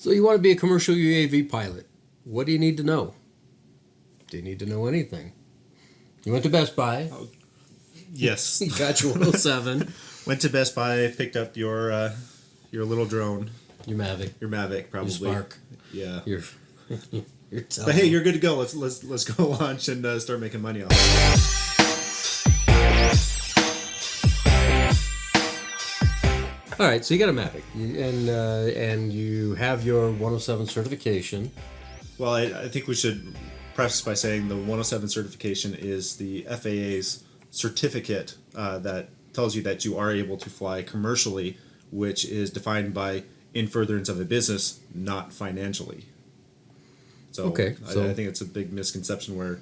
So you want to be a commercial UAV pilot. What do you need to know? Do you need to know anything? You went to Best Buy. Oh, yes. You got your 107. Went to Best Buy, picked up your little drone. Your Mavic. Your Mavic, probably. Your Spark. Yeah. Your but hey, you're good to go. Let's go launch and start making money off it. All right, so you got a Mavic, and you have your 107 certification. Well, I think we should preface by saying the 107 certification is the FAA's certificate that tells you that you are able to fly commercially, which is defined by in furtherance of a business, not financially. So, okay, I think it's a big misconception where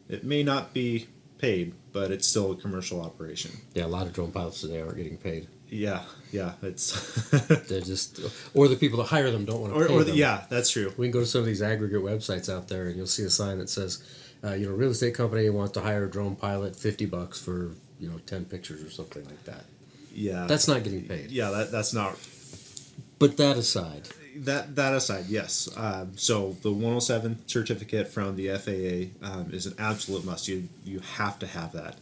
it may not be paid, but it's still a commercial operation. Yeah, a lot of drone pilots today aren't getting paid. Yeah, it's they're just, or the people that hire them don't want to pay them. Yeah, that's true. We can go to some of these aggregate websites out there, and you'll see a sign that says, real estate company wants to hire a drone pilot, $50 for 10 pictures or something like that. Yeah, that's not getting paid. Yeah, that's not. But that aside. That aside, yes. So the 107 certificate from the FAA is an absolute must. You have to have that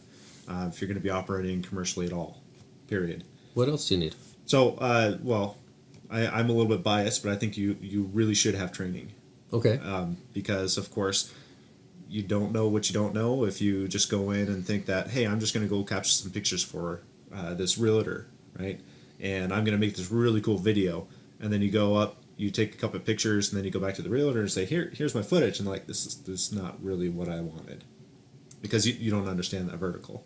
if you're going to be operating commercially at all. Period. What else do you need? So, I'm a little bit biased, but I think you really should have training. Okay. Because, of course, you don't know what you don't know if you just go in and think that, hey, I'm just going to go capture some pictures for this realtor, right? And I'm going to make this really cool video. And then you go up, you take a couple of pictures, and then you go back to the realtor and say, here's my footage. And like, this is not really what I wanted. Because you don't understand that vertical.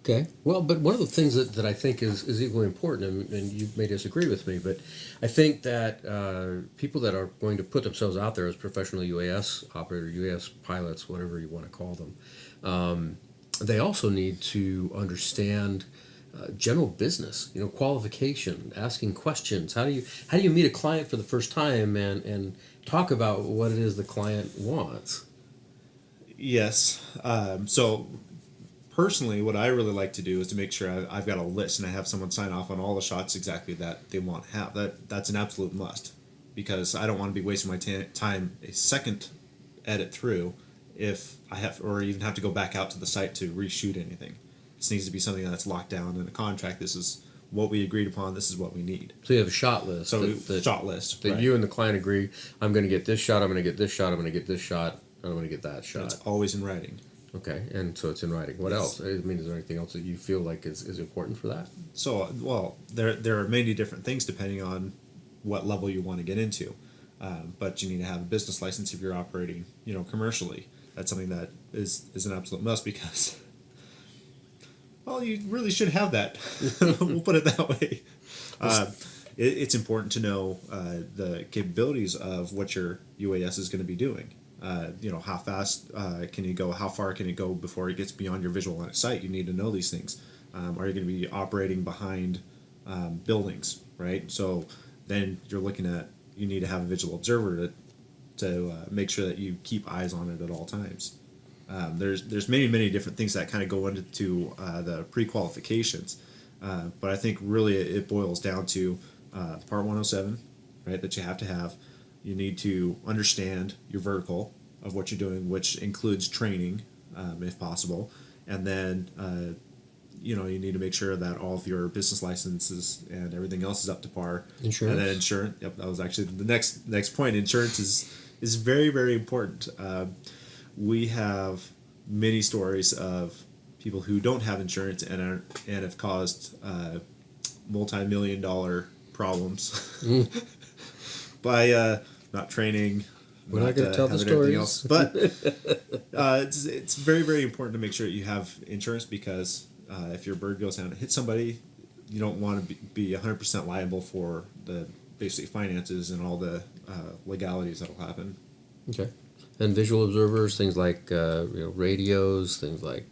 Okay. Well, but one of the things that I think is equally important, and you may disagree with me, but I think that people that are going to put themselves out there as professional UAS operators, UAS pilots, whatever you want to call them, they also need to understand general business, qualification, asking questions. How do you meet a client for the first time and talk about what it is the client wants? Yes. So personally, what I really like to do is to make sure I've got a list and I have someone sign off on all the shots exactly that they want to have. That's an absolute must, because I don't want to be wasting my time a second edit through if I have, or even have to go back out to the site to reshoot anything. This needs to be something that's locked down in a contract. This is what we agreed upon. This is what we need. So you have a shot list. So shot list. That right. You and the client agree, I'm going to get this shot, I'm going to get this shot, I'm going to get this shot, I'm going to get that shot. It's always in writing. Okay, and so it's in writing. What else? I mean, is there anything else that you feel like is important for that? So, well, there are many different things depending on what level you want to get into. But you need to have a business license if you're operating, commercially. That's something that is an absolute must, because, well, you really should have that. We'll put it that way. It's important to know the capabilities of what your UAS is going to be doing. How fast can you go? How far can it go before it gets beyond your visual line of sight? You need to know these things. Are you going to be operating behind buildings, right? So then you're looking at, you need to have a visual observer to make sure that you keep eyes on it at all times. There's many different things that kind of go into the pre-qualifications, but I think really it boils down to Part 107, right? That you have to have. You need to understand your vertical of what you're doing, which includes training, if possible. And then, you need to make sure that all of your business licenses and everything else is up to par. Insurance. And then insurance. Yep, that was actually the next point. Insurance is very, very important. We have many stories of people who don't have insurance and have caused multi-million-dollar problems. By not training. We're not going to tell the stories. Else. But it's very, very important to make sure that you have insurance, because if your bird goes down and hits somebody, you don't want to be 100% liable for the basic finances and all the legalities that will happen. Okay. And visual observers, things like radios, things like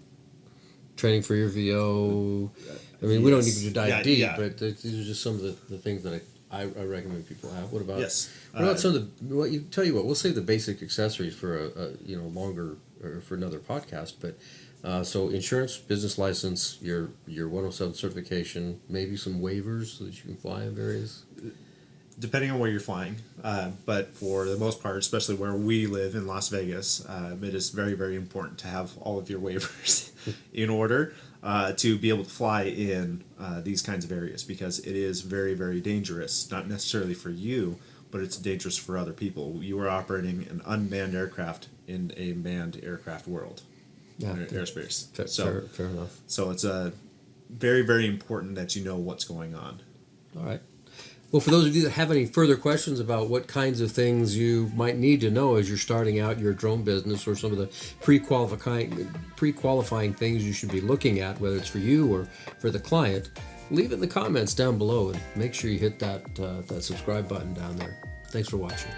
training for your VO. I mean, we don't need to dive deep, but these are just some of the things that I recommend people have. What about What about some of the? What you tell you what? We'll save the basic accessories for a longer, or for another podcast. But so insurance, business license, your 107 certification, maybe some waivers so that you can fly in various. depending on where you're flying. But for the most part, especially where we live in Las Vegas, it is very, very important to have all of your waivers in order to be able to fly in these kinds of areas, because it is very, very dangerous, not necessarily for you, but it's dangerous for other people. You are operating an unmanned aircraft in a manned aircraft world, airspace. Fair enough. So it's very, very important that you know what's going on. All right. Well, for those of you that have any further questions about what kinds of things you might need to know as you're starting out your drone business, or some of the pre-qualifying things you should be looking at, whether it's for you or for the client, leave it in the comments down below, and make sure you hit that subscribe button down there. Thanks for watching.